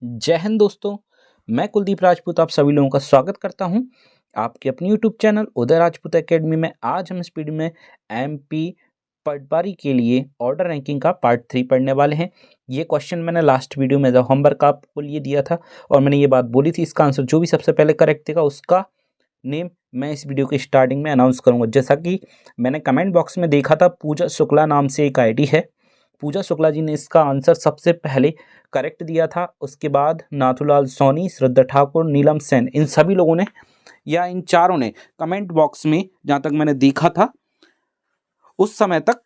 जय हिंद दोस्तों। मैं कुलदीप राजपूत आप सभी लोगों का स्वागत करता हूं आपके अपने यूट्यूब चैनल उदय राजपूत एकेडमी में। आज हम इस वीडियो में एमपी पटवारी के लिए ऑर्डर रैंकिंग का पार्ट 3 पढ़ने वाले हैं। ये क्वेश्चन मैंने लास्ट वीडियो में जब होमवर्क आपको लिए दिया था और मैंने ये बात बोली थी, इसका आंसर जो भी सबसे पहले करेक्ट देगा उसका नेम मैं इस वीडियो के स्टार्टिंग में अनाउंस करूंगा। जैसा कि मैंने कमेंट बॉक्स में देखा था, पूजा शुक्ला नाम से एक आईडी है, पूजा शुक्ला जी ने इसका आंसर सबसे पहले करेक्ट दिया था। उसके बाद नाथूलाल सोनी, श्रद्धा ठाकुर, नीलम सेन, इन सभी लोगों ने या इन चारों ने कमेंट बॉक्स में, जहां तक मैंने देखा था उस समय तक,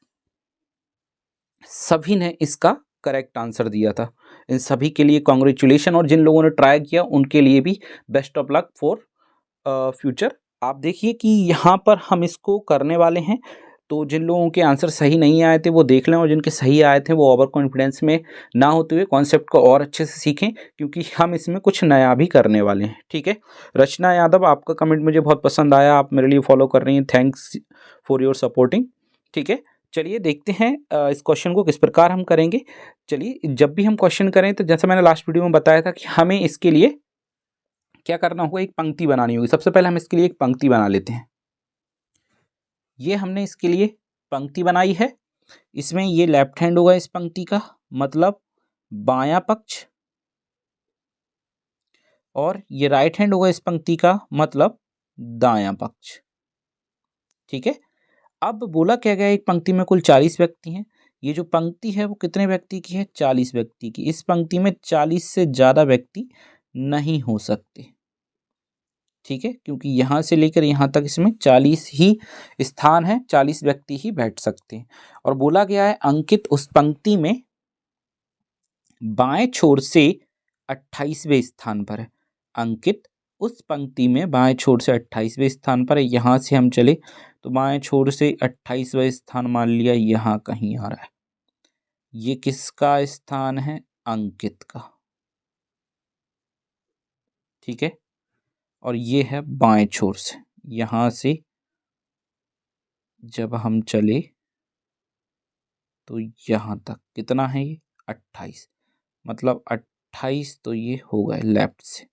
सभी ने इसका करेक्ट आंसर दिया था। इन सभी के लिए कॉन्ग्रेचुलेशन, और जिन लोगों ने ट्राई किया उनके लिए भी best of luck for future. आप देखिए कि यहाँ पर हम इसको करने वाले हैं, तो जिन लोगों के आंसर सही नहीं आए थे वो देख लें, और जिनके सही आए थे वो ओवर कॉन्फिडेंस में ना होते हुए कॉन्सेप्ट को और अच्छे से सीखें, क्योंकि हम इसमें कुछ नया भी करने वाले हैं। ठीक है। रचना यादव, आपका कमेंट मुझे बहुत पसंद आया, आप मेरे लिए फॉलो कर रही हैं, थैंक्स फॉर योर सपोर्टिंग। ठीक है, चलिए देखते हैं इस क्वेश्चन को किस प्रकार हम करेंगे। चलिए, जब भी हम क्वेश्चन करें तो जैसा मैंने लास्ट वीडियो में बताया था कि हमें इसके लिए क्या करना होगा, एक पंक्ति बनानी होगी। सबसे पहले हम इसके लिए एक पंक्ति बना लेते हैं। ये हमने इसके लिए पंक्ति बनाई है। इसमें ये लेफ्ट हैंड होगा इस पंक्ति का, मतलब बायां पक्ष, और ये राइट हैंड होगा इस पंक्ति का, मतलब दायां पक्ष। ठीक है। अब बोला क्या गया, एक पंक्ति में कुल 40 व्यक्ति हैं। ये जो पंक्ति है वो कितने व्यक्ति की है? 40 व्यक्ति की। इस पंक्ति में 40 से ज़्यादा व्यक्ति नहीं हो सकते। ठीक है, क्योंकि यहाँ से लेकर यहाँ तक इसमें 40 ही स्थान है, 40 व्यक्ति ही बैठ सकते हैं। और बोला गया है अंकित उस पंक्ति में बाएं छोर से 28वें स्थान पर है। अंकित उस पंक्ति में बाएं छोर से 28वें स्थान पर है। यहाँ से हम चले तो बाएं छोर से 28वां स्थान मान लिया यहाँ कहीं आ रहा है। ये किसका स्थान है? अंकित का। ठीक है, और ये है बाएं छोर से, यहाँ से जब हम चले तो यहाँ तक कितना है? ये 28, मतलब 28 तो ये हो गए लेफ्ट से।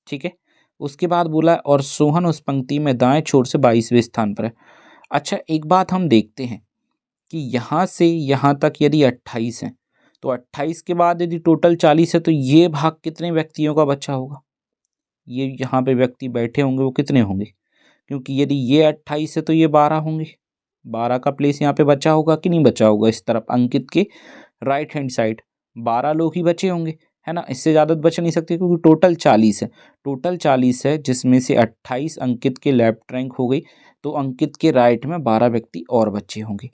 ठीक है, उसके बाद बोला और सोहन उस पंक्ति में दाएं छोर से 22वें स्थान पर है। अच्छा, एक बात हम देखते हैं कि यहाँ से यहाँ तक यदि 28 है तो 28 के बाद यदि टोटल 40 है तो ये भाग कितने व्यक्तियों का बचा होगा? ये यहाँ पे व्यक्ति बैठे होंगे वो कितने होंगे? क्योंकि यदि ये 28 है तो ये 12 होंगे। 12 का प्लेस यहाँ पे बचा होगा कि नहीं बचा होगा? इस तरफ अंकित के राइट हैंड साइड 12 लोग ही बचे होंगे, है ना। इससे ज़्यादा बच नहीं सकते क्योंकि टोटल 40 है। टोटल 40 है, जिसमें से 28 अंकित के लेफ्ट रैंक हो गई, तो अंकित के राइट में 12 व्यक्ति और बचे होंगे।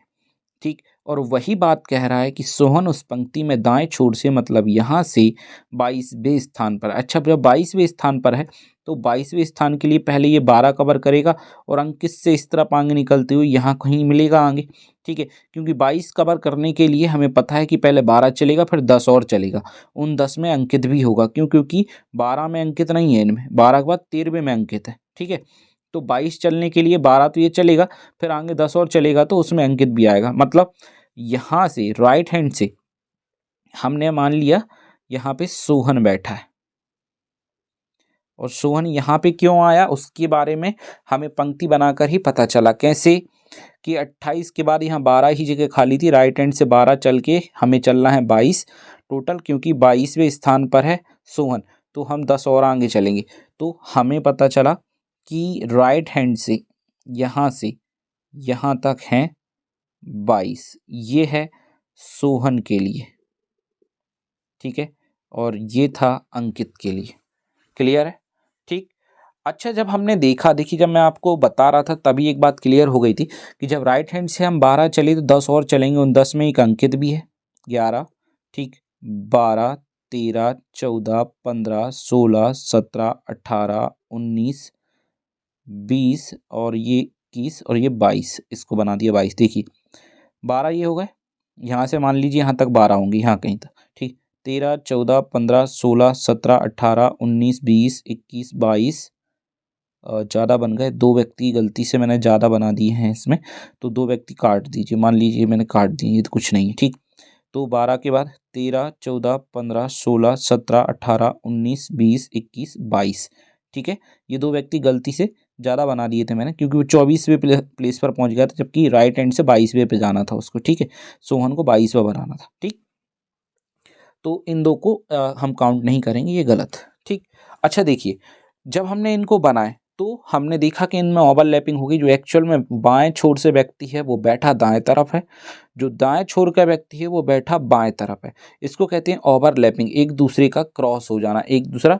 ठीक, और वही बात कह रहा है कि सोहन उस पंक्ति में दाएं छोर से, मतलब यहाँ से 22वें स्थान पर। अच्छा, जब 22वें स्थान पर है तो 22वें स्थान के लिए पहले ये 12 कवर करेगा और अंकित से इस तरफ आगे निकलते हुए यहाँ कहीं मिलेगा आगे। ठीक है, क्योंकि 22 कवर करने के लिए हमें पता है कि पहले 12 चलेगा, फिर 10 और चलेगा। उन 10 में अंकित भी होगा, क्योंकि 12 में अंकित नहीं है, इनमें 12 के बाद 13वें में अंकित है। ठीक है, तो 22 चलने के लिए 12 तो ये चलेगा, फिर आगे 10 और चलेगा तो उसमें अंकित भी आएगा। मतलब यहाँ से राइट हैंड से हमने मान लिया यहाँ पे सोहन बैठा है, और सोहन यहाँ पे क्यों आया उसके बारे में हमें पंक्ति बनाकर ही पता चला। कैसे? कि 28 के बाद यहाँ 12 ही जगह खाली थी, राइट हैंड से 12 चल के हमें चलना है 22 टोटल, क्योंकि 22वें स्थान पर है सोहन, तो हम 10 और आगे चलेंगे। तो हमें पता चला कि राइट हैंड से यहाँ तक हैं 22, ये है सोहन के लिए। ठीक है, और ये था अंकित के लिए। क्लियर है? ठीक। अच्छा, जब हमने देखा, देखिए जब मैं आपको बता रहा था तभी एक बात क्लियर हो गई थी कि जब राइट हैंड से हम 12 चले तो 10 और चलेंगे, उन 10 में एक अंकित भी है 11। ठीक, 12, 13, 14, 15, 16, 17, 18, 19, 20 और ये 21 और ये 22, इसको बना दिया 22। देखिए 12 ये हो गए, यहाँ से मान लीजिए यहाँ तक 12 होंगे, यहाँ कहीं तक। ठीक, 13, 14, 15, 16, 17, 18, 19, 20, 21, 22, ज़्यादा बन गए। 2 व्यक्ति गलती से मैंने ज़्यादा बना दिए हैं इसमें, तो 2 व्यक्ति काट दीजिए, मान लीजिए मैंने काट दिए, ये तो कुछ नहीं है। ठीक, तो 12 के बाद 13, 14, 15, 16, 17, 18, 19, 20, 21, 22। ठीक है, ये दो व्यक्ति गलती से ज़्यादा बना दिए थे मैंने, क्योंकि वो 24वें प्लेस पर पहुंच गया था, जबकि राइट हैंड से 22वें पे जाना था उसको। ठीक है, सोहन को 22वां बनाना था। ठीक, तो इन दो को हम काउंट नहीं करेंगे, ये गलत। ठीक, अच्छा देखिए, जब हमने इनको बनाए तो हमने देखा कि इनमें ओवरलैपिंग होगी। जो एक्चुअल में बाएं छोर से व्यक्ति है वो बैठा दाएं तरफ है, जो दाएं छोर का व्यक्ति है वो बैठा बाएं तरफ है। इसको कहते हैं ओवरलैपिंग, एक दूसरे का क्रॉस हो जाना, एक दूसरा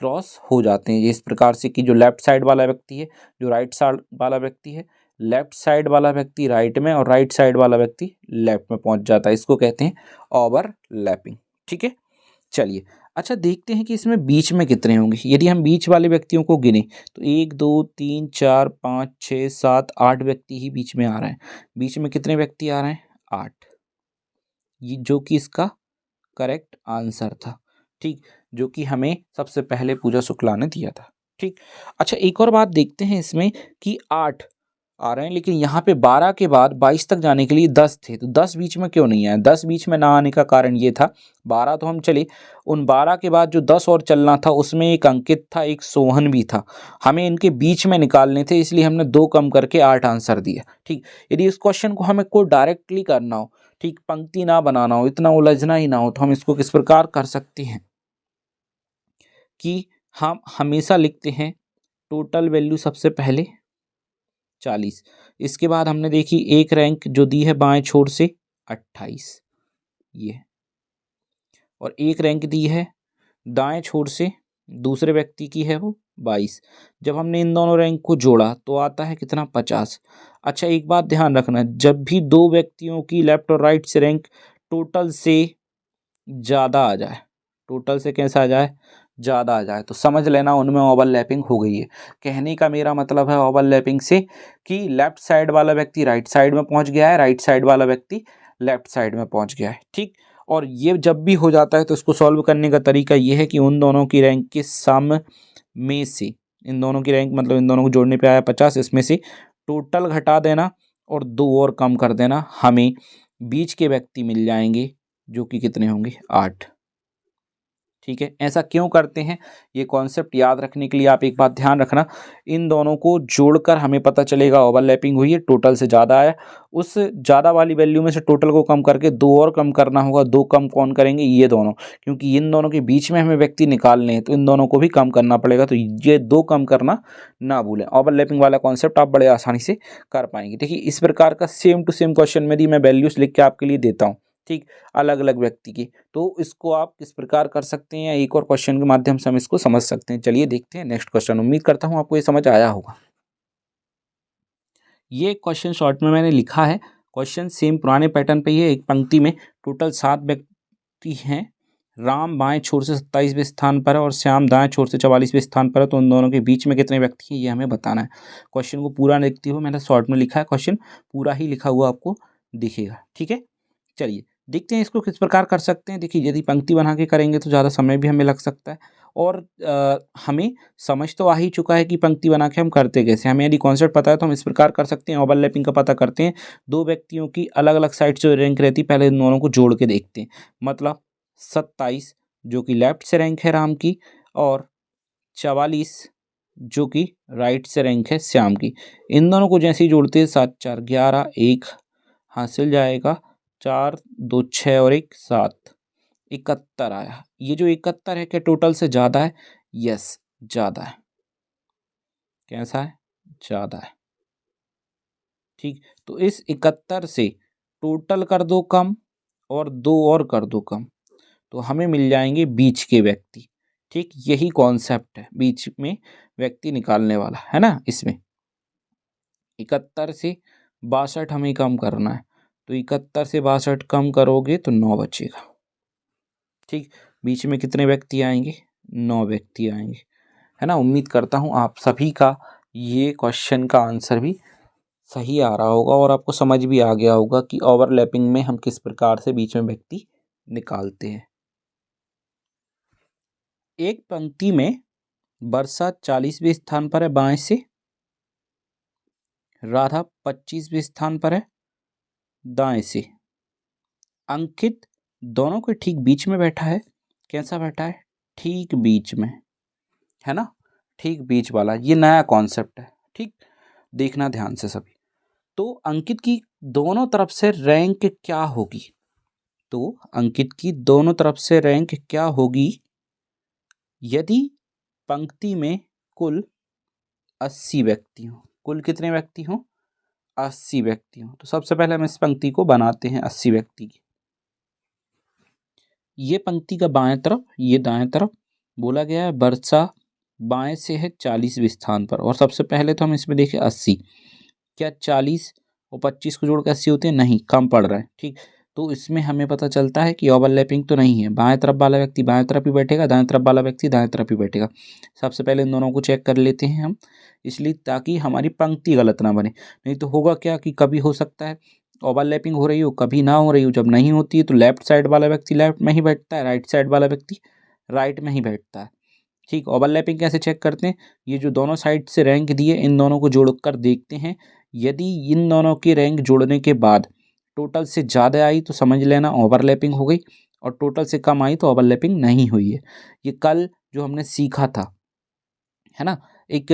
क्रॉस हो जाते हैं। इस प्रकार से कि जो लेफ्ट साइड वाला व्यक्ति है, जो राइट साइड वाला व्यक्ति है, लेफ्ट साइड वाला व्यक्ति राइट में और राइट साइड वाला व्यक्ति लेफ्ट में पहुंच जाता है। इसको कहते हैं ओवरलैपिंग। ठीक है, चलिए अच्छा देखते हैं कि इसमें बीच में कितने होंगे। यदि हम बीच वाले व्यक्तियों को गिने तो 1, 2, 3, 4, 5, 6, 7, 8 व्यक्ति ही बीच में आ रहे हैं। बीच में कितने व्यक्ति आ रहे हैं? 8, ये जो कि इसका करेक्ट आंसर था। ठीक, जो कि हमें सबसे पहले पूजा शुक्ला ने दिया था। ठीक, अच्छा एक और बात देखते हैं इसमें कि 8 आ रहे हैं, लेकिन यहाँ पे 12 के बाद 22 तक जाने के लिए 10 थे, तो 10 बीच में क्यों नहीं आया? 10 बीच में ना आने का कारण ये था, 12 तो हम चले, उन 12 के बाद जो 10 और चलना था उसमें एक अंकित था, एक सोहन भी था, हमें इनके बीच में निकालने थे, इसलिए हमने 2 कम करके 8 आंसर दिया। ठीक, यदि इस क्वेश्चन को हमें को डायरेक्टली करना हो, ठीक, पंक्ति ना बनाना हो, इतना उलझना ही ना हो, तो हम इसको किस प्रकार कर सकते हैं कि हम हमेशा लिखते हैं टोटल वैल्यू सबसे पहले 40, इसके बाद हमने देखी एक रैंक जो दी है बाएं छोर से 28, ये, और एक रैंक दी है दाएं छोर से दूसरे व्यक्ति की है वो 22। जब हमने इन दोनों रैंक को जोड़ा तो आता है कितना? 50। अच्छा एक बात ध्यान रखना, जब भी दो व्यक्तियों की लेफ्ट और राइट से रैंक टोटल से ज़्यादा आ जाए, टोटल से कैसा आ जाए? ज़्यादा आ जाए, तो समझ लेना उनमें ओवरलैपिंग हो गई है। कहने का मेरा मतलब है ओवरलैपिंग से कि लेफ्ट साइड वाला व्यक्ति राइट साइड में पहुंच गया है, राइट साइड वाला व्यक्ति लेफ्ट साइड में पहुंच गया है। ठीक, और ये जब भी हो जाता है तो इसको सॉल्व करने का तरीका ये है कि उन दोनों की रैंक के सम में से, इन दोनों की रैंक मतलब इन दोनों को जोड़ने पे आया 50, इसमें से टोटल घटा देना और 2 और कम कर देना, हमें बीच के व्यक्ति मिल जाएंगे जो कि कितने होंगे? 8। ठीक है, ऐसा क्यों करते हैं? ये कॉन्सेप्ट याद रखने के लिए आप एक बात ध्यान रखना, इन दोनों को जोड़कर हमें पता चलेगा ओवरलैपिंग हुई है, टोटल से ज़्यादा आया, उस ज़्यादा वाली वैल्यू में से टोटल को कम करके 2 और कम करना होगा। 2 कम कौन करेंगे? ये दोनों, क्योंकि इन दोनों के बीच में हमें व्यक्ति निकालने हैं, तो इन दोनों को भी कम करना पड़ेगा, तो ये 2 कम करना ना भूलें। ओवरलैपिंग वाला कॉन्सेप्ट आप बड़े आसानी से कर पाएंगे। देखिए इस प्रकार का सेम टू सेम क्वेश्चन में मैं वैल्यूज लिख के आपके लिए देता हूँ, ठीक, अलग अलग व्यक्ति की, तो इसको आप किस प्रकार कर सकते हैं, या एक और क्वेश्चन के माध्यम से हम इसको समझ सकते हैं। चलिए देखते हैं नेक्स्ट क्वेश्चन। उम्मीद करता हूं आपको ये समझ आया होगा। ये क्वेश्चन शॉर्ट में मैंने लिखा है, क्वेश्चन सेम पुराने पैटर्न पे ही है। एक पंक्ति में टोटल 7 व्यक्ति हैं, राम बाएं छोर से 27वें स्थान पर है और श्याम दाएं छोर से 44वें स्थान पर है, तो उन दोनों के बीच में कितने व्यक्ति हैं ये हमें बताना है। क्वेश्चन को पूरा लिखते हुए मैंने शॉर्ट में लिखा है, क्वेश्चन पूरा ही लिखा हुआ आपको दिखेगा। ठीक है, चलिए देखते हैं इसको किस प्रकार कर सकते हैं। देखिए यदि पंक्ति बना के करेंगे तो ज़्यादा समय भी हमें लग सकता है, और हमें समझ तो आ ही चुका है कि पंक्ति बना के हम करते कैसे। हमें यदि कॉन्सेप्ट पता है तो हम इस प्रकार कर सकते हैं। ओवरलैपिंग का पता करते हैं, दो व्यक्तियों की अलग अलग साइड से रैंक रहती, पहले इन दोनों को जोड़ के देखते हैं। मतलब 27 जो कि लेफ्ट से रैंक है राम की, और 44 जो कि राइट से रैंक है श्याम की। इन दोनों को जैसे ही जोड़ते हैं 7 4 11, 1 हासिल जाएगा, 4 2 6 और 1 7, 71 आया। ये जो 71 है क्या टोटल से ज़्यादा है? यस, ज़्यादा है। कैसा है? ज़्यादा है। ठीक, तो इस 71 से टोटल कर दो कम और 2 और कर दो कम, तो हमें मिल जाएंगे बीच के व्यक्ति। ठीक, यही कॉन्सेप्ट है बीच में व्यक्ति निकालने वाला, है ना। इसमें 71 से 62 हमें कम करना है, तो 71 से 62 कम करोगे तो 9 बचेगा। ठीक, बीच में कितने व्यक्ति आएंगे? 9 व्यक्ति आएंगे, है ना। उम्मीद करता हूँ आप सभी का ये क्वेश्चन का आंसर भी सही आ रहा होगा और आपको समझ भी आ गया होगा कि ओवरलैपिंग में हम किस प्रकार से बीच में व्यक्ति निकालते हैं। एक पंक्ति में वर्षा 40वें स्थान पर है बाएं से, राधा 25वें स्थान पर है दाएं से, अंकित दोनों के ठीक बीच में बैठा है। कैसा बैठा है? ठीक बीच में, है ना, ठीक बीच वाला। ये नया कॉन्सेप्ट है, ठीक, देखना ध्यान से सभी। तो अंकित की दोनों तरफ से रैंक क्या होगी? तो अंकित की दोनों तरफ से रैंक क्या होगी यदि पंक्ति में कुल 80 व्यक्ति हों? कुल कितने व्यक्ति हों? 80 व्यक्ति हों। तो सबसे पहले हम इस पंक्ति को बनाते हैं 80 व्यक्ति की। ये पंक्ति का बाएं तरफ, ये दाएं तरफ। बोला गया है वर्षा बाएं से है 40वें स्थान पर। और सबसे पहले तो हम इसमें देखें 80। क्या 40 और 25 को जोड़ के 80 होते हैं? नहीं, कम पड़ रहा है, ठीक। तो इसमें हमें पता चलता है कि ओवरलैपिंग तो नहीं है। बाएं तरफ वाला व्यक्ति बाएं तरफ ही बैठेगा, दाएं तरफ वाला व्यक्ति दाएं तरफ ही बैठेगा। सबसे पहले इन दोनों को चेक कर लेते हैं हम, इसलिए ताकि हमारी पंक्ति गलत ना बने। नहीं तो होगा क्या कि कभी हो सकता है ओवरलैपिंग हो रही हो, कभी ना हो रही हो। जब नहीं होती है तो लेफ्ट साइड वाला व्यक्ति लेफ्ट में ही बैठता है, राइट साइड वाला व्यक्ति राइट में ही बैठता है, ठीक। ओवरलैपिंग कैसे चेक करते हैं? ये जो दोनों साइड से रैंक दिए, इन दोनों को जोड़कर देखते हैं। यदि इन दोनों की रैंक जोड़ने के बाद टोटल से ज़्यादा आई तो समझ लेना ओवरलैपिंग हो गई, और टोटल से कम आई तो ओवरलैपिंग नहीं हुई है। ये कल जो हमने सीखा था, है ना, एक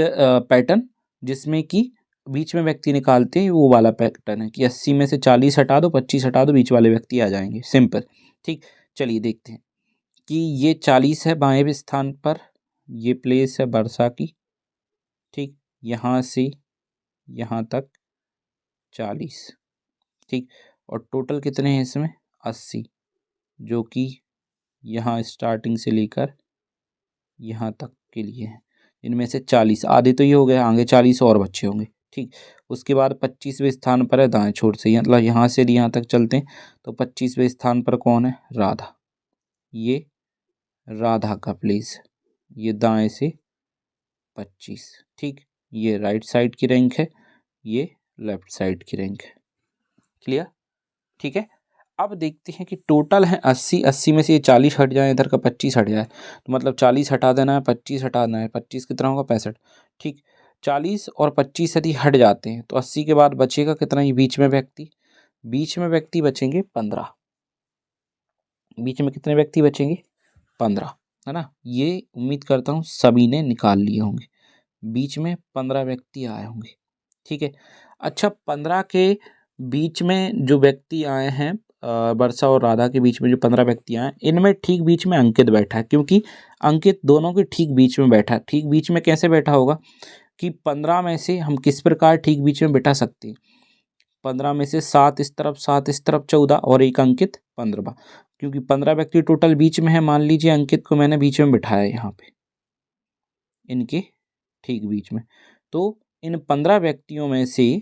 पैटर्न जिसमें कि बीच में व्यक्ति निकालते हैं, वो वाला पैटर्न है कि 80 में से 40 हटा दो, 25 हटा दो, बीच वाले व्यक्ति आ जाएंगे, सिंपल, ठीक। चलिए देखते हैं कि ये 40 है बाएं स्थान पर, ये प्लेस है वर्षा की, ठीक। यहाँ से यहाँ तक 40, ठीक। और टोटल कितने हैं इसमें? 80, जो कि यहाँ स्टार्टिंग से लेकर यहाँ तक के लिए है। इनमें से 40 आधे तो ये हो गए, आगे 40 और बच्चे होंगे, ठीक। उसके बाद 25वें स्थान पर है दाएं छोर से, मतलब यहाँ से यहाँ तक चलते हैं तो 25वें स्थान पर कौन है? राधा। ये राधा का प्लेस, ये दाएं से 25, ठीक। ये राइट साइड की रैंक है, ये लेफ्ट साइड की रैंक है, क्लियर, ठीक है। अब देखते हैं कि टोटल है 80, 80 में से ये 40 हट जाए, इधर का 25 हट जाए, तो मतलब 40 हटा देना है, 25 हटाना है, 25 कितना होगा? 65, ठीक। 40 और 25 यदि हट जाते हैं तो 80 के बाद बचेगा कितना? ये बीच में व्यक्ति, बीच में व्यक्ति बचेंगे 15। बीच में कितने व्यक्ति बचेंगे? 15, है ना। ये उम्मीद करता हूँ सभी ने निकाल लिए होंगे। बीच में 15 व्यक्ति आए होंगे, ठीक है। अच्छा, 15 के बीच में जो व्यक्ति आए हैं, वर्षा और राधा के बीच में जो 15 व्यक्ति आए, इनमें ठीक बीच में अंकित बैठा है, क्योंकि अंकित दोनों के ठीक बीच में बैठा है। ठीक बीच में कैसे बैठा होगा कि 15 में से हम किस प्रकार ठीक बीच में बैठा सकते हैं? 15 में से 7 इस तरफ, 7 इस तरफ, 14 और एक अंकित 15वां, क्योंकि 15 व्यक्ति टोटल बीच में है। मान लीजिए अंकित को मैंने बीच में बिठाया यहाँ पे, इनके ठीक बीच में। तो इन 15 व्यक्तियों में से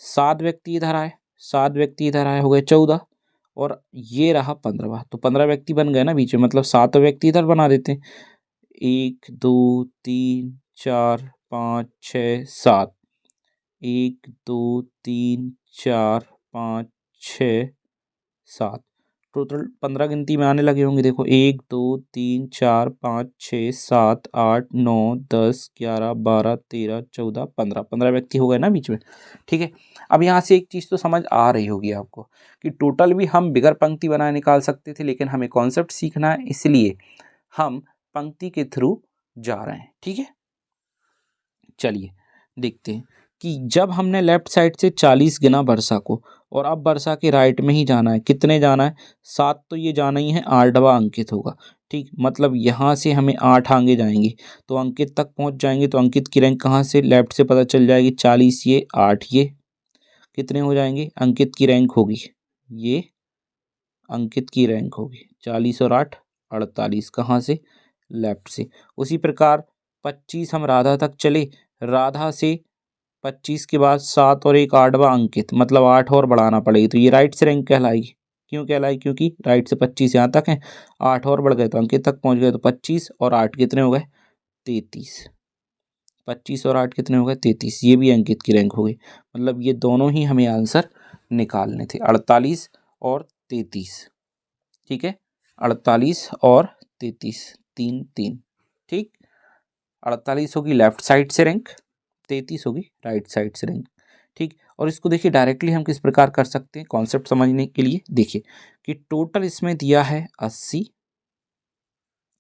7 व्यक्ति इधर आए, 7 व्यक्ति इधर आए, हो गए 14, और ये रहा 15वां, तो 15 व्यक्ति बन गए ना बीच में, मतलब 7 व्यक्ति इधर बना देते हैं। 1 2 3 4 5 6 7, 1 2 3 4 5 6 7, टोटल 15 गिनती में आने लगे होंगे। देखो 1 2 3 4 5 6 7 8 9 10 11 12 13 14 15, 15 व्यक्ति हो गए ना बीच में, ठीक है। अब यहाँ से एक चीज़ तो समझ आ रही होगी आपको कि टोटल भी हम बिगर पंक्ति बनाए निकाल सकते थे, लेकिन हमें कॉन्सेप्ट सीखना है, इसलिए हम पंक्ति के थ्रू जा रहे हैं, ठीक है। चलिए देखते हैं कि जब हमने लेफ्ट साइड से 40 गिना वर्षा को, और अब वर्षा के राइट में ही जाना है, कितने जाना है? 7 तो ये जाना ही है, 8वां अंकित होगा, ठीक। मतलब यहाँ से हमें 8 आगे जाएंगे तो अंकित तक पहुँच जाएंगे। तो अंकित की रैंक कहाँ से? लेफ्ट से पता चल जाएगी। 40 ये 8 ये कितने हो जाएंगे? अंकित की रैंक होगी, ये अंकित की रैंक होगी 40 और 8 48, कहाँ से? लेफ्ट से। उसी प्रकार 25 हम राधा तक चले, राधा से 25 के बाद 7 और एक 8वां अंकित, मतलब 8 और बढ़ाना पड़ेगी, तो ये राइट से रैंक कहलाएगी। क्यों कहलाई? क्योंकि राइट से 25 यहाँ तक है, 8 और बढ़ गए तो अंकित तक पहुँच गए, तो 25 और 8 कितने हो गए? 33। 25 और 8 कितने हो गए? 33। ये भी अंकित की रैंक हो गई। मतलब ये दोनों ही हमें आंसर निकालने थे, 48 और 33, ठीक है। 48 और 33, 3 3, ठीक। 48 होगी लेफ्ट साइड से रैंक, 33 होगी राइट साइड से रैंक, ठीक। और इसको देखिए डायरेक्टली हम किस प्रकार कर सकते हैं कॉन्सेप्ट समझने के लिए। देखिए कि टोटल इसमें दिया है 80,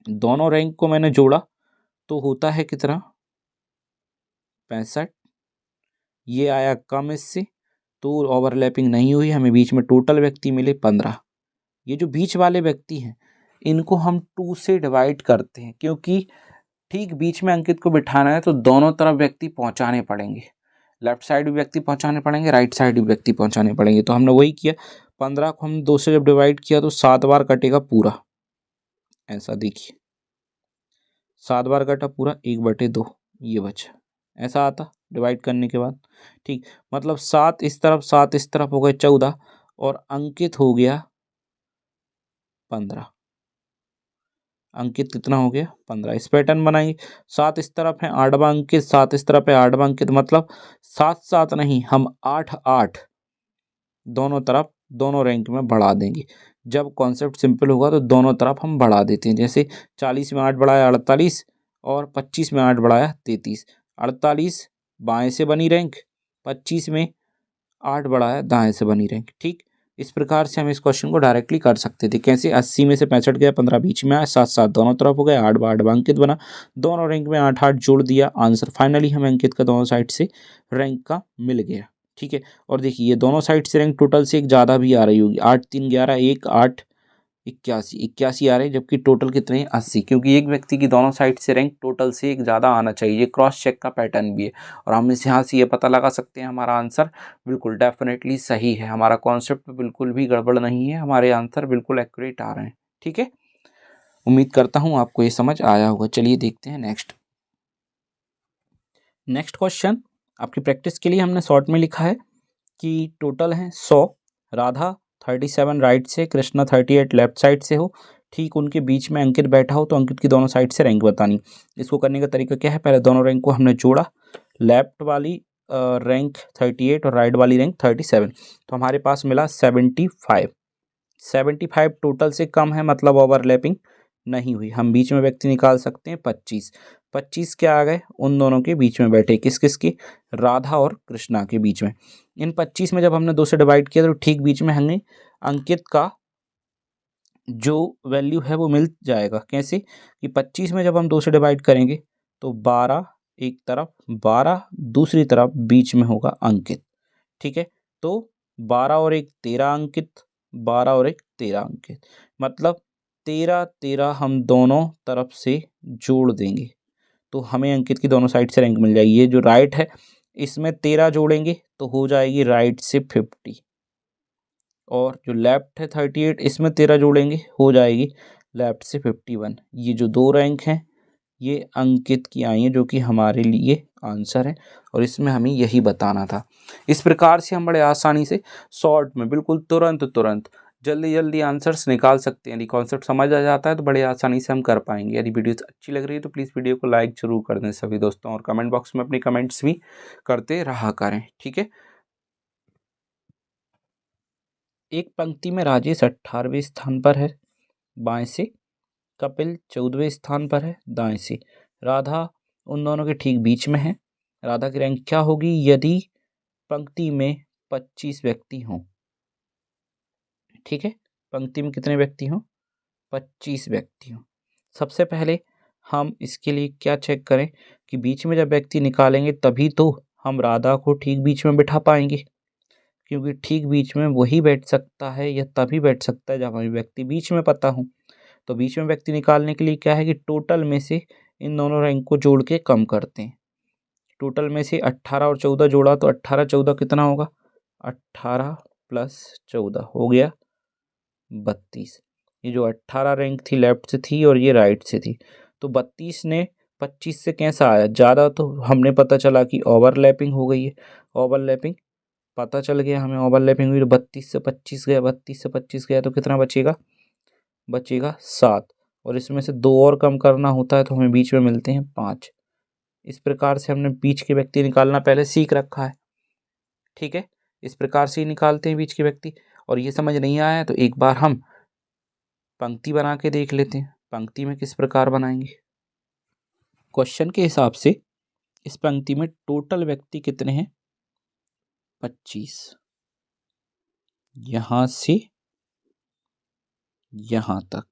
दोनों रैंक को मैंने जोड़ा तो होता है कितना 65, ये आया कम इससे तो ओवरलैपिंग नहीं हुई, हमें बीच में टोटल व्यक्ति मिले 15। ये जो बीच वाले व्यक्ति हैं इनको हम 2 से डिवाइड करते हैं क्योंकि ठीक बीच में अंकित को बिठाना है तो दोनों तरफ व्यक्ति पहुंचाने पड़ेंगे, लेफ्ट साइड भी व्यक्ति पहुंचाने पड़ेंगे, राइट साइड भी व्यक्ति पहुंचाने पड़ेंगे। तो हमने वही किया, 15 को हम 2 से जब डिवाइड किया तो 7 बार कटेगा पूरा, ऐसा देखिए 7 बार कटा पूरा, 1/2 ये बचा, ऐसा आता डिवाइड करने के बाद। ठीक, मतलब 7 इस तरफ 7 इस तरफ हो गए 14 और अंकित हो गया 15। अंकित कितना हो गया 15। इस पैटर्न बनाएंगे, 7 इस तरफ है 8वां अंकित, 7 इस तरफ है 8वां अंकित, मतलब 7 7 नहीं हम 8 8 दोनों तरफ दोनों रैंक में बढ़ा देंगे। जब कॉन्सेप्ट सिंपल होगा तो दोनों तरफ हम बढ़ा देते हैं, जैसे 40 में 8 बढ़ाया 48 और 25 में 8 बढ़ाया 33। 48 बाएं से बनी रैंक, 25 में 8 बढ़ाया दाएं से बनी रैंक। ठीक, इस प्रकार से हम इस क्वेश्चन को डायरेक्टली कर सकते थे। कैसे, 80 में से 65 गया, 15 बीच में आया, 7 7 दोनों तरफ हो गए, 8 8 अंकित बना, दोनों रैंक में 8 8 जोड़ दिया, आंसर फाइनली हमें अंकित का दोनों साइड से रैंक का मिल गया। ठीक है, और देखिए ये दोनों साइड से रैंक टोटल से एक ज़्यादा भी आ रही होगी, 8 3 11 1 8 81 आ रहे हैं, जबकि टोटल कितने हैं 80, क्योंकि एक व्यक्ति की दोनों साइड से रैंक टोटल से एक ज़्यादा आना चाहिए। ये क्रॉस चेक का पैटर्न भी है और हम इस यहाँ से ये पता लगा सकते हैं हमारा आंसर बिल्कुल डेफिनेटली सही है, हमारा कॉन्सेप्ट बिल्कुल भी गड़बड़ नहीं है, हमारे आंसर बिल्कुल एक्यूरेट आ रहे हैं। ठीक है, उम्मीद करता हूँ आपको ये समझ आया होगा। चलिए देखते हैं नेक्स्ट क्वेश्चन। आपकी प्रैक्टिस के लिए हमने शॉर्ट में लिखा है कि टोटल है 100, राधा 37 राइट से, कृष्णा 38 लेफ्ट साइड से हो, ठीक उनके बीच में अंकित बैठा हो तो अंकित की दोनों साइड से रैंक बतानी। इसको करने का तरीका क्या है, पहले दोनों रैंक को हमने जोड़ा, लेफ्ट वाली रैंक 38 और राइट वाली रैंक 37, तो हमारे पास मिला 75। 75 टोटल से कम है मतलब ओवरलैपिंग नहीं हुई। हम बीच में व्यक्ति निकाल सकते हैं 25। 25 क्या आ गए, उन दोनों के बीच में बैठे, किस किस की, राधा और कृष्णा के बीच में। इन 25 में जब हमने 2 से डिवाइड किया तो ठीक बीच में हमें अंकित का जो वैल्यू है वो मिल जाएगा। कैसे कि 25 में जब हम 2 से डिवाइड करेंगे तो 12 एक तरफ, 12 दूसरी तरफ, बीच में होगा अंकित। ठीक है, तो 12 और 1 13 अंकित, 12 और 1 13 अंकित, मतलब 13 13 हम दोनों तरफ से जोड़ देंगे तो हमें अंकित की दोनों साइड से रैंक मिल जाएगी। ये जो राइट है इसमें 13 जोड़ेंगे तो हो जाएगी राइट से 50, और जो लेफ्ट है 38 इसमें 13 जोड़ेंगे हो जाएगी लेफ्ट से 51। ये जो दो रैंक हैं ये अंकित की आई हैं जो कि हमारे लिए आंसर है और इसमें हमें यही बताना था। इस प्रकार से हम बड़े आसानी से शॉर्ट में बिल्कुल तुरंत जल्दी जल्दी आंसर्स निकाल सकते हैं। यदि कॉन्सेप्ट समझ आ जाता है तो बड़े आसानी से हम कर पाएंगे। यदि वीडियो अच्छी लग रही है तो प्लीज़ वीडियो को लाइक जरूर कर दें सभी दोस्तों, और कमेंट बॉक्स में अपनी कमेंट्स भी करते रहा करें। ठीक है, एक पंक्ति में राजेश 18वें स्थान पर है बाएं से, कपिल 14वें स्थान पर है दाएं से, राधा उन दोनों के ठीक बीच में है। राधा की रैंक क्या होगी यदि पंक्ति में 25 व्यक्ति हों। ठीक है, पंक्ति में कितने व्यक्ति हों, 25 व्यक्ति हों। सबसे पहले हम इसके लिए क्या चेक करें कि बीच में जब व्यक्ति निकालेंगे तभी तो हम राधा को ठीक बीच में बिठा पाएंगे, क्योंकि ठीक बीच में वही बैठ सकता है या तभी बैठ सकता है जब हमें व्यक्ति बीच में पता हो। तो बीच में व्यक्ति निकालने के लिए क्या है कि टोटल में से इन दोनों रैंक को जोड़ के कम करते हैं। टोटल में से 18 और 14 जोड़ा तो 18 14 कितना होगा, 18 प्लस 14 हो गया 32। ये जो 18 रैंक थी लेफ्ट से थी और ये राइट से थी, तो 32 ने 25 से कैसा आया ज़्यादा, तो हमने पता चला कि ओवरलैपिंग हो गई है। ओवरलैपिंग पता चल गया हमें, ओवरलैपिंग हुई तो 32 से 25 गया, 32 से 25 गया तो कितना बचेगा, बचेगा 7, और इसमें से 2 और कम करना होता है तो हमें बीच में मिलते हैं 5। इस प्रकार से हमने बीच के व्यक्ति निकालना पहले सीख रखा है। ठीक है, इस प्रकार से ही निकालते हैं बीच के व्यक्ति। और ये समझ नहीं आया तो एक बार हम पंक्ति बना के देख लेते हैं, पंक्ति में किस प्रकार बनाएंगे। क्वेश्चन के हिसाब से इस पंक्ति में टोटल व्यक्ति कितने हैं 25, यहां से यहां तक,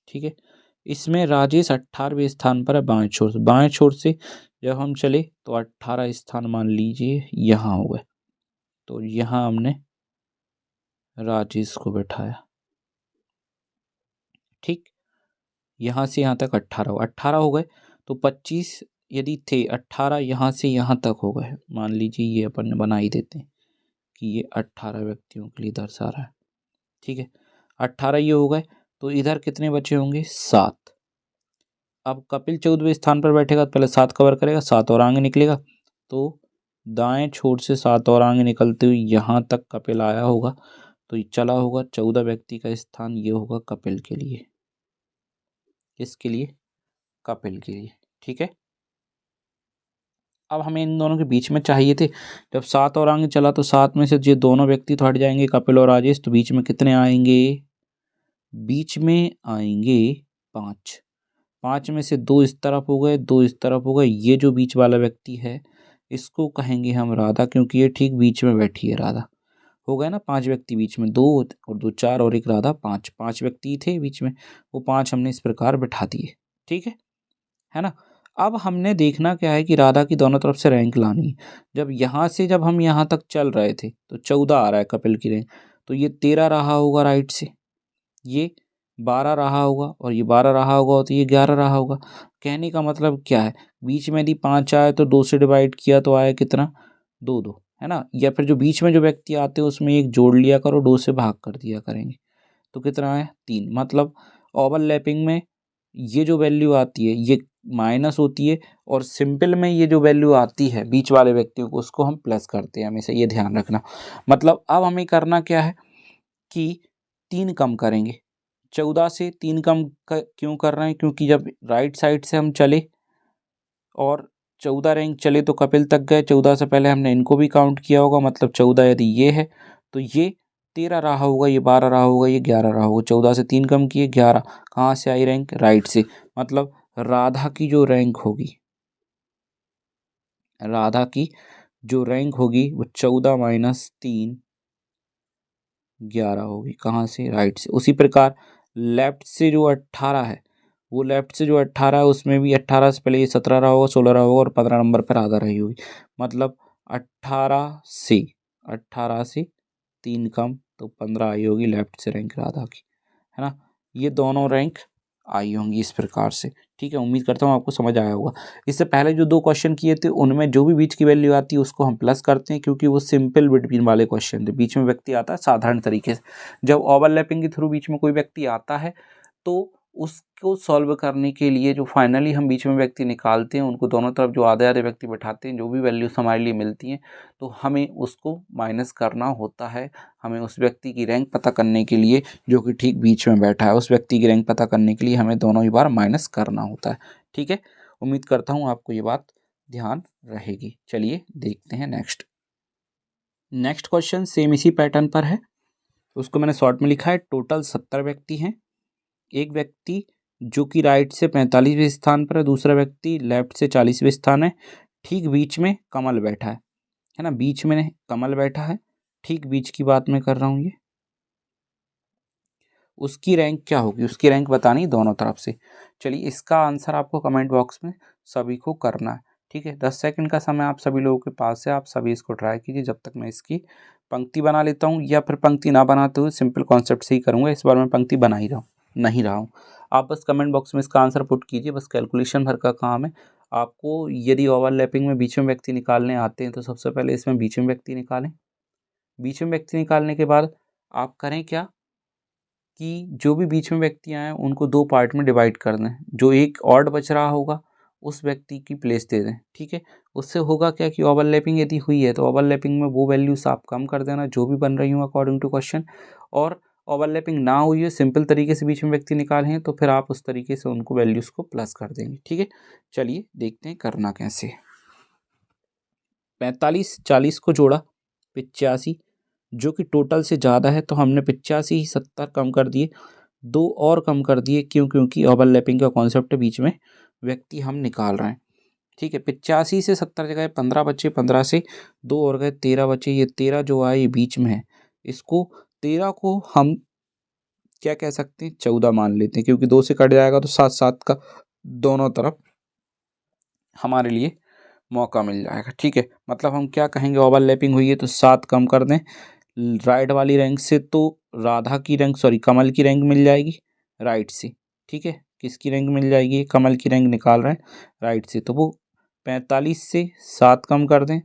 ठीक है। इसमें राजेश 18वें स्थान पर है बाएं छोर से। बाएं छोर से जब हम चले तो 18 स्थान मान लीजिए यहां हो गए, तो यहां हमने राजेश को बैठाया, ठीक। यहां से यहां तक 18 हो गए, तो 25 यदि थे, 18 यहां से यहां तक हो गए। मान लीजिए ये अपन बना ही देते हैं कि ये 18 व्यक्तियों के लिए दर्शा रहा है, ठीक है। 18 ये हो गए, तो इधर कितने बचे होंगे? 7। अब कपिल 14वें स्थान पर बैठेगा तो पहले 7 कवर करेगा, 7 और आगे निकलेगा, तो दाएं छोर से 7 और आगे निकलते हुए यहाँ तक कपिल आया होगा, तो ये चला होगा। 14 व्यक्ति का स्थान ये होगा कपिल के लिए, किसके लिए? कपिल के लिए, ठीक है। अब हमें इन दोनों के बीच में चाहिए थे। जब 7 और आगे चला तो 7 में से ये दोनों व्यक्ति तो हट जाएंगे, कपिल और राजेश, तो बीच में कितने आएंगे? बीच में आएंगे 5। 5 में से 2 इस तरफ हो गए, 2 इस तरफ हो गए। ये जो बीच वाला व्यक्ति है इसको कहेंगे हम राधा, क्योंकि ये ठीक बीच में बैठी है राधा। हो गए ना 5 व्यक्ति बीच में, 2 और 2 4 और एक राधा, 5 व्यक्ति थे बीच में, वो 5 हमने इस प्रकार बैठा दिए, ठीक है ना। अब हमने देखना क्या है कि राधा की दोनों तरफ से रैंक लानी है। जब यहाँ से जब हम यहाँ तक चल रहे थे तो 14 आ रहा है कपिल की रैंक, तो ये 13 रहा होगा राइट से, ये 12 रहा होगा, और ये 12 रहा होगा, तो ये 11 रहा होगा। कहने का मतलब क्या है? बीच में यदि 5 आए तो 2 से डिवाइड किया तो आया कितना? 2 है ना। या फिर जो बीच में जो व्यक्ति आते हैं उसमें एक जोड़ लिया करो, 2 से भाग कर दिया करेंगे, तो कितना है? 3। मतलब ओवरलैपिंग में ये जो वैल्यू आती है ये माइनस होती है, और सिंपल में ये जो वैल्यू आती है बीच वाले व्यक्तियों को उसको हम प्लस करते हैं, हमेशा ये ध्यान रखना। मतलब अब हमें करना क्या है कि 3 कम करेंगे। 14 से 3 कम क्यों कर रहे हैं? क्योंकि जब राइट साइड से हम चले और 14 रैंक चले तो कपिल तक गए, 14 से पहले हमने इनको भी काउंट किया होगा, मतलब 14 यदि ये है तो ये 13 रहा होगा, ये 12 रहा होगा, ये 11 रहा होगा। 14 से 3 कम किए 11, कहाँ से आई रैंक? राइट से। मतलब राधा की जो रैंक होगी, राधा की जो रैंक होगी वो 14 माइनस 3 11 होगी। कहाँ से? राइट से। उसी प्रकार लेफ्ट से जो 18 है, वो लेफ्ट से जो 18 है उसमें भी 18 से पहले ये 17 रहा होगा, 16 रहा होगा, और 15 नंबर पर राधा रही होगी। मतलब 18 से 3 कम तो 15 आई होगी लेफ्ट से रैंक राधा की, है ना। ये दोनों रैंक आई होंगी इस प्रकार से, ठीक है। उम्मीद करता हूँ आपको समझ आया होगा। इससे पहले जो 2 क्वेश्चन किए थे उनमें जो भी बीच की वैल्यू आती है उसको हम प्लस करते हैं, क्योंकि वो सिंपल बिटवीन वाले क्वेश्चन थे। बीच में व्यक्ति आता है साधारण तरीके से। जब ओवरलैपिंग के थ्रू बीच में कोई व्यक्ति आता है तो उसको सॉल्व करने के लिए जो फाइनली हम बीच में व्यक्ति निकालते हैं, उनको दोनों तरफ जो आधे आधे व्यक्ति बैठाते हैं, जो भी वैल्यूज हमारे लिए मिलती हैं तो हमें उसको माइनस करना होता है। हमें उस व्यक्ति की रैंक पता करने के लिए जो कि ठीक बीच में बैठा है, उस व्यक्ति की रैंक पता करने के लिए हमें दोनों ही बार माइनस करना होता है, ठीक है। उम्मीद करता हूँ आपको ये बात ध्यान रहेगी। चलिए देखते हैं नेक्स्ट क्वेश्चन सेम इसी पैटर्न पर है, उसको मैंने शॉर्ट में लिखा है। टोटल 70 व्यक्ति हैं। एक व्यक्ति जो कि राइट से 45वें स्थान पर है, दूसरा व्यक्ति लेफ्ट से 40वें स्थान है। ठीक बीच में कमल बैठा है ना, बीच में कमल बैठा है, ठीक बीच की बात मैं कर रहा हूँ। ये उसकी रैंक क्या होगी? उसकी रैंक बतानी दोनों तरफ से। चलिए इसका आंसर आपको कमेंट बॉक्स में सभी को करना है, ठीक है। 10 सेकंड का समय आप सभी लोगों के पास है, आप सभी इसको ट्राई कीजिए जब तक मैं इसकी पंक्ति बना लेता हूँ, या फिर पंक्ति ना बनाते हुए सिंपल कॉन्सेप्ट से ही करूँगा। इस बार मैं पंक्ति बना ही नहीं रहा हूँ। आप बस कमेंट बॉक्स में इसका आंसर पुट कीजिए, बस कैलकुलेशन भर का काम है। आपको यदि ओवरलैपिंग में बीच में व्यक्ति निकालने आते हैं तो सबसे पहले इसमें बीच में व्यक्ति निकालें। बीच में व्यक्ति निकालने के बाद आप करें क्या कि जो भी बीच में व्यक्ति आए उनको 2 पार्ट में डिवाइड कर दें। जो एक ऑड बच रहा होगा उस व्यक्ति की प्लेस दे दें, ठीक है। उससे होगा क्या कि ओवरलैपिंग यदि हुई है तो ओवरलैपिंग में वो वैल्यूज आप कम कर देना जो भी बन रही हूँ अकॉर्डिंग टू क्वेश्चन। और ओवरलैपिंग ना हुई है, सिंपल तरीके से बीच में व्यक्ति निकाले हैं, तो फिर आप उस तरीके से उनको वैल्यूज़ को प्लस कर देंगे, ठीक है। चलिए देखते हैं करना कैसे। 45 40 को जोड़ा 85, जो कि टोटल से ज़्यादा है, तो हमने 85 ही 70 कम कर दिए, 2 और कम कर दिए। क्योंकि ओवरलैपिंग का कॉन्सेप्ट बीच में व्यक्ति हम निकाल रहे हैं। ठीक है। 85 से 70 जगह 15 बचे, 15 से 2 और गए 13 बचे। ये 13 जो आए ये बीच में है, इसको 13 को हम क्या कह सकते हैं, 14 मान लेते हैं, क्योंकि 2 से कट जाएगा तो 7 7 का दोनों तरफ हमारे लिए मौका मिल जाएगा। ठीक है, मतलब हम क्या कहेंगे, ओवरलैपिंग हुई है तो 7 कम कर दें। राइट वाली रैंक से तो राधा की रैंक, सॉरी कमल की रैंक मिल जाएगी राइट से। ठीक है, किसकी रैंक मिल जाएगी, कमल की रैंक निकाल रहे हैं राइट से, तो वो 45 से 7 कम कर दें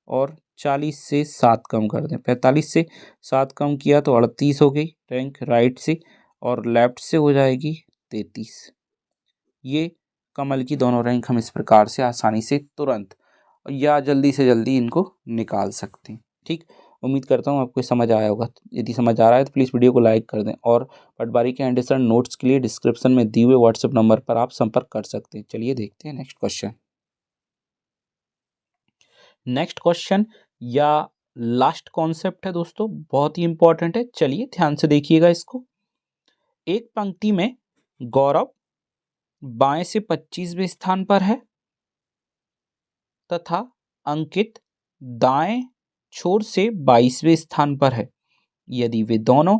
और 40 से 7 कम कर दें। 45 से 7 कम किया तो 38 हो गई रैंक राइट से, और लेफ्ट से हो जाएगी 33। ये कमल की दोनों रैंक हम इस प्रकार से आसानी से तुरंत या जल्दी से जल्दी इनको निकाल सकते हैं। ठीक, उम्मीद करता हूँ आपको समझ आया होगा। यदि समझ आ रहा है तो प्लीज़ वीडियो को लाइक कर दें, और पटवारी के एडिशन नोट्स के लिए डिस्क्रिप्शन में दिए हुए व्हाट्सएप नंबर पर आप संपर्क कर सकते हैं। चलिए देखते हैं नेक्स्ट क्वेश्चन। नेक्स्ट क्वेश्चन या लास्ट कॉन्सेप्ट है दोस्तों, बहुत ही इंपॉर्टेंट है। चलिए ध्यान से देखिएगा इसको। एक पंक्ति में गौरव बाएं से 25वें स्थान पर है तथा अंकित दाएं छोर से 22वें स्थान पर है। यदि वे दोनों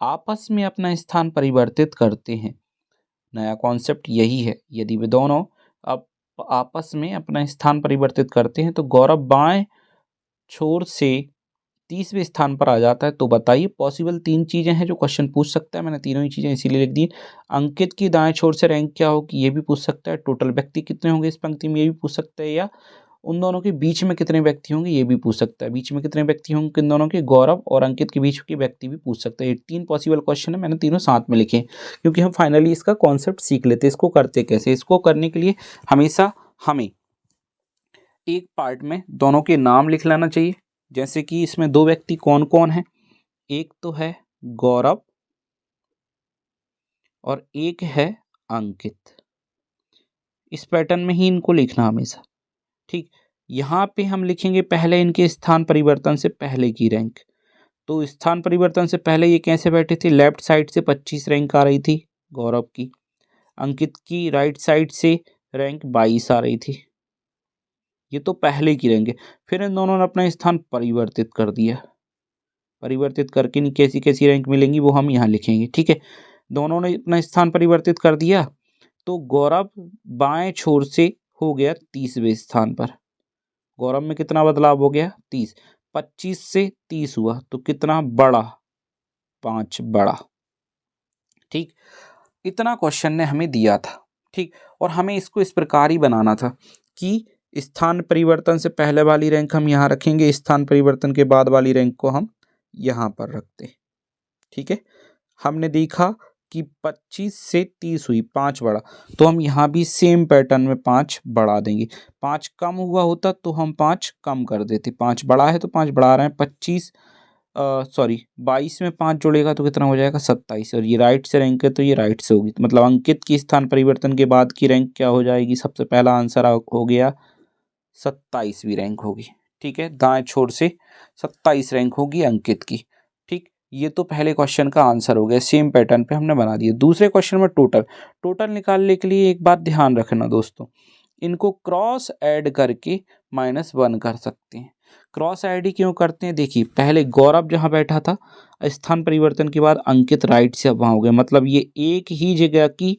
आपस में अपना स्थान परिवर्तित करते हैं, नया कॉन्सेप्ट यही है, यदि वे दोनों अब आपस में अपना स्थान परिवर्तित करते हैं तो गौरव बाएं छोर से 30वें स्थान पर आ जाता है। तो बताइए, पॉसिबल 3 चीज़ें हैं जो क्वेश्चन पूछ सकता है, मैंने तीनों ही चीज़ें इसीलिए लिख दी। अंकित की दाएं छोर से रैंक क्या होगी ये भी पूछ सकता है, टोटल व्यक्ति कितने होंगे इस पंक्ति में ये भी पूछ सकता है, या उन दोनों के बीच में कितने व्यक्ति होंगे ये भी पूछ सकता है। बीच में कितने व्यक्ति होंगे किन दोनों के, गौरव और अंकित के बीच के व्यक्ति भी पूछ सकते हैं। ये 3 पॉसिबल क्वेश्चन है, मैंने तीनों साथ में लिखे क्योंकि हम फाइनली इसका कॉन्सेप्ट सीख लेते हैं। इसको करते कैसे, इसको करने के लिए हमेशा हमें एक पार्ट में दोनों के नाम लिख लेना चाहिए। जैसे कि इसमें 2 व्यक्ति कौन कौन है, एक तो है गौरव और एक है अंकित। इस पैटर्न में ही इनको लिखना हमेशा। ठीक, यहाँ पे हम लिखेंगे पहले इनके स्थान परिवर्तन से पहले की रैंक। तो स्थान परिवर्तन से पहले ये कैसे बैठे थे, लेफ्ट साइड से 25 रैंक आ रही थी गौरव की, अंकित की राइट साइड से रैंक 22 आ रही थी। ये तो पहले की रैंक है। फिर इन दोनों ने अपना स्थान परिवर्तित कर दिया, परिवर्तित करके कैसी कैसी रैंक मिलेंगी वो हम यहाँ लिखेंगे। ठीक है, दोनों ने अपना स्थान परिवर्तित कर दिया तो गौरव बाएं छोर से हो गया 30वें स्थान पर। गौरव में कितना बदलाव हो गया, 30। 25 से 30 हुआ तो कितना बढ़ा, 5 बढ़ा। ठीक, इतना क्वेश्चन ने हमें दिया था। ठीक, और हमें इसको इस प्रकार ही बनाना था कि स्थान परिवर्तन से पहले वाली रैंक हम यहाँ रखेंगे, स्थान परिवर्तन के बाद वाली रैंक को हम यहाँ पर रखते हैं। ठीक है, हमने देखा कि 25 से 30 हुई, 5 बढ़ा, तो हम यहाँ भी सेम पैटर्न में 5 बढ़ा देंगे। 5 कम हुआ होता तो हम 5 कम कर देते, 5 बढ़ा है तो 5 बढ़ा रहे हैं। 22 में 5 जोड़ेगा तो कितना हो जाएगा, 27। और ये राइट से रैंक है तो ये राइट से होगी, मतलब अंकित की स्थान परिवर्तन के बाद की रैंक क्या हो जाएगी, सबसे पहला आंसर हो गया 27वीं रैंक होगी। ठीक है, दाएं छोर से 27 रैंक होगी अंकित की। ठीक, ये तो पहले क्वेश्चन का आंसर हो गया, सेम पैटर्न पे हमने बना दिया। दूसरे क्वेश्चन में टोटल निकालने के लिए एक बात ध्यान रखना दोस्तों, इनको क्रॉस ऐड करके -1 कर सकते हैं। क्रॉस ऐड ही क्यों करते हैं, देखिए पहले गौरव जहाँ बैठा था, स्थान परिवर्तन के बाद अंकित राइट से अब वहाँ हो गए, मतलब ये एक ही जगह की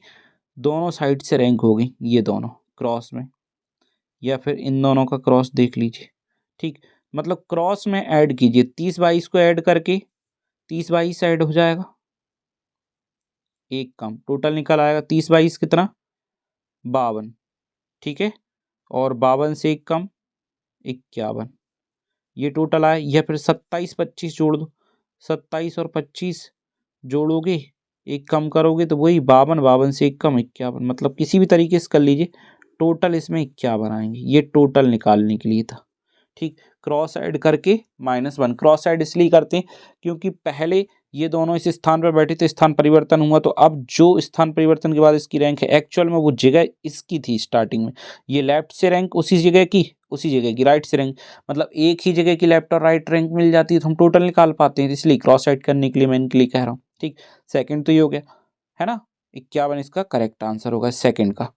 दोनों साइड से रैंक हो गई, ये दोनों क्रॉस में, या फिर इन दोनों का क्रॉस देख लीजिए। ठीक, मतलब क्रॉस में ऐड कीजिए, 30-22 को ऐड करके 30-22 ऐड हो जाएगा, एक कम, टोटल निकल आएगा 30-22 कितना, 52। ठीक है, और 52 से एक कम 51, ये टोटल आया। या फिर 27-25 जोड़ दो, 27 और 25 जोड़ोगे, एक कम करोगे तो वही 52, 52 से एक कम 51, मतलब किसी भी तरीके से कर लीजिए, टोटल इसमें 51 आएंगे। ये टोटल निकालने के लिए था। ठीक, क्रॉस ऐड करके -1, क्रॉस ऐड इसलिए करते हैं क्योंकि पहले ये दोनों इस स्थान पर बैठे थे, स्थान परिवर्तन हुआ, तो अब जो स्थान परिवर्तन के बाद इसकी रैंक है एक्चुअल में वो जगह इसकी थी स्टार्टिंग में, ये लेफ्ट से रैंक उसी जगह की राइट से रैंक, मतलब एक ही जगह की लेफ्ट और राइट रैंक मिल जाती है तो हम टोटल निकाल पाते हैं, इसलिए क्रॉस ऐड करने के लिए मैं इनके लिए कह रहा हूँ। ठीक, सेकंड तो ये हो गया है ना, 51 इसका करेक्ट आंसर होगा सेकंड का।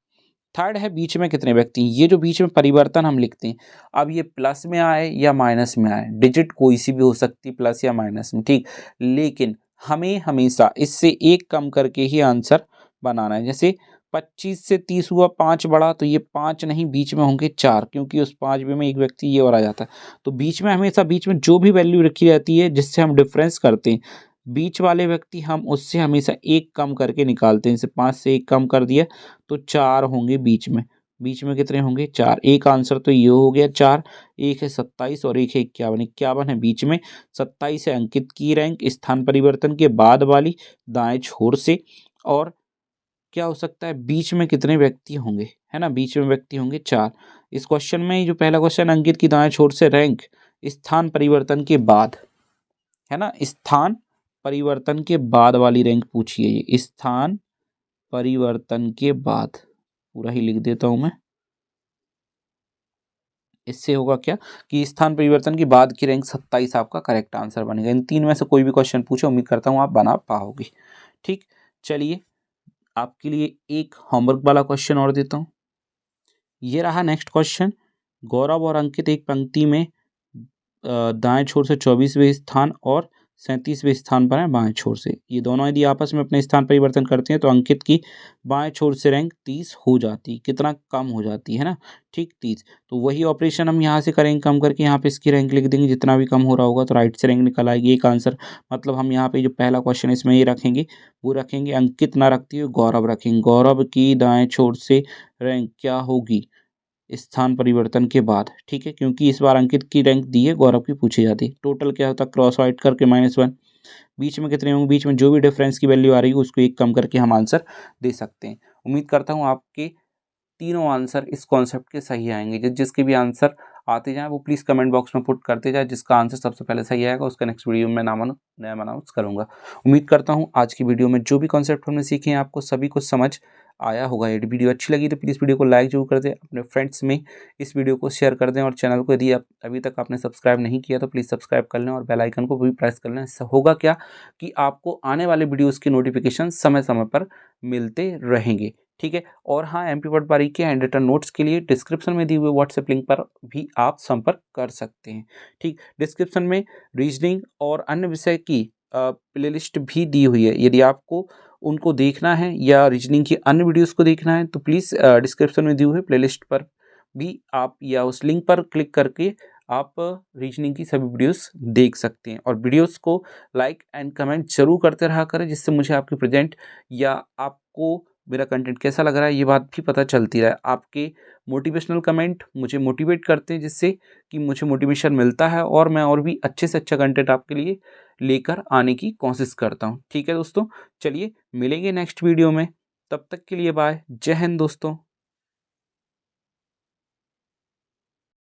थर्ड है बीच में कितने व्यक्ति। ये जो बीच में परिवर्तन हम लिखते हैं, अब ये प्लस में आए या माइनस में आए, डिजिट कोई सी भी हो सकती है प्लस या माइनस में, ठीक, लेकिन हमें हमेशा इससे एक कम करके ही आंसर बनाना है। जैसे 25 से 30 हुआ, 5 बढ़ा, तो ये 5 नहीं, बीच में होंगे 4, क्योंकि उस 5 में एक व्यक्ति ये और आ जाता है। तो बीच में हमेशा बीच में जो भी वैल्यू रखी रहती है जिससे हम डिफरेंस करते हैं, बीच वाले व्यक्ति हम उससे हमेशा एक कम करके निकालते हैं। जैसे 5 से एक कम कर दिया तो 4 होंगे बीच में। बीच में कितने होंगे? 4। एक आंसर तो ये हो गया 4। एक है 27 और एक है 51। 51 है बीच में, 27 है अंकित की रैंक स्थान परिवर्तन के बाद वाली दाएं छोर से, और क्या हो सकता है बीच में कितने व्यक्ति होंगे, है ना, बीच में व्यक्ति होंगे 4। इस क्वेश्चन में जो पहला क्वेश्चन अंकित की दाएं छोर से रैंक स्थान परिवर्तन के बाद, है ना, स्थान परिवर्तन के बाद वाली रैंक पूछी है ये, स्थान परिवर्तन के बाद, पूरा ही लिख देता हूं मैं। इससे होगा क्या कि स्थान परिवर्तन के बाद की रैंक 27 आपका करेक्ट आंसर बनेगा। इन तीन में से कोई भी क्वेश्चन पूछे, उम्मीद करता हूं आप बना पाओगे। ठीक, चलिए आपके लिए एक होमवर्क वाला क्वेश्चन और देता हूं। ये रहा नेक्स्ट क्वेश्चन। गौरव और अंकित एक पंक्ति में दाएं छोर से 24वें स्थान और 37वें स्थान पर है बाएं छोर से। ये दोनों यदि आपस में अपने स्थान परिवर्तन करते हैं तो अंकित की बाएं छोर से रैंक 30 हो जाती, कितना कम हो जाती है ना, ठीक, 30। तो वही ऑपरेशन हम यहाँ से करेंगे, कम करके यहाँ पे इसकी रैंक लिख देंगे, जितना भी कम हो रहा होगा तो राइट से रैंक निकल आएगी। एक आंसर मतलब हम यहाँ पे जो पहला क्वेश्चन इसमें ये रखेंगे, वो रखेंगे अंकित ना रखती हुए गौरव रखेंगे। गौरव की दाएं छोर से रैंक क्या होगी स्थान परिवर्तन के बाद, ठीक है, क्योंकि इस बार अंकित की रैंक दी है, गौरव की पूछी जाती है। टोटल क्या होता है, क्रॉस वाइट करके -1। बीच में कितने होंगे, बीच में जो भी डिफरेंस की वैल्यू आ रही है उसको एक कम करके हम आंसर दे सकते हैं। उम्मीद करता हूँ आपके तीनों आंसर इस कॉन्सेप्ट के सही आएंगे। जिसके भी आंसर आते जाएं वो प्लीज़ कमेंट बॉक्स में पुट करते जाए। जिसका आंसर सबसे पहले सही आएगा उसका नेक्स्ट वीडियो में नाम अनाउंस करूंगा। उम्मीद करता हूँ आज की वीडियो में जो भी कॉन्सेप्ट हमने सीखे हैं आपको सभी को समझ आया होगा। यदि वीडियो अच्छी लगी तो प्लीज़ वीडियो को लाइक जरूर कर दें, अपने फ्रेंड्स में इस वीडियो को शेयर कर दें, और चैनल को यदि आप अभी तक आपने सब्सक्राइब नहीं किया तो प्लीज़ सब्सक्राइब कर लें और बेल आइकन को भी प्रेस कर लें। इससे होगा क्या कि आपको आने वाले वीडियोज़ की नोटिफिकेशन समय समय पर मिलते रहेंगे, ठीक है। और हाँ, एमपी पटवारी के हैंड रिटन नोट्स के लिए डिस्क्रिप्शन में दिए हुए व्हाट्सएप लिंक पर भी आप संपर्क कर सकते हैं, ठीक। डिस्क्रिप्शन में रीजनिंग और अन्य विषय की प्लेलिस्ट भी दी हुई है। यदि आपको उनको देखना है या रीजनिंग की अन्य वीडियोस को देखना है तो प्लीज़ डिस्क्रिप्शन में दी हुई प्लेलिस्ट पर भी आप या उस लिंक पर क्लिक करके आप रीजनिंग की सभी वीडियोस देख सकते हैं। और वीडियोस को लाइक एंड कमेंट जरूर करते रहा करें, जिससे मुझे आपकी प्रेजेंट या आपको मेरा कंटेंट कैसा लग रहा है ये बात भी पता चलती रहे। आपके मोटिवेशनल कमेंट मुझे मोटिवेट करते हैं, जिससे कि मुझे मोटिवेशन मिलता है और मैं और भी अच्छे से अच्छा कंटेंट आपके लिए लेकर आने की कोशिश करता हूँ, ठीक है दोस्तों। चलिए मिलेंगे नेक्स्ट वीडियो में, तब तक के लिए बाय, जय हिंद दोस्तों।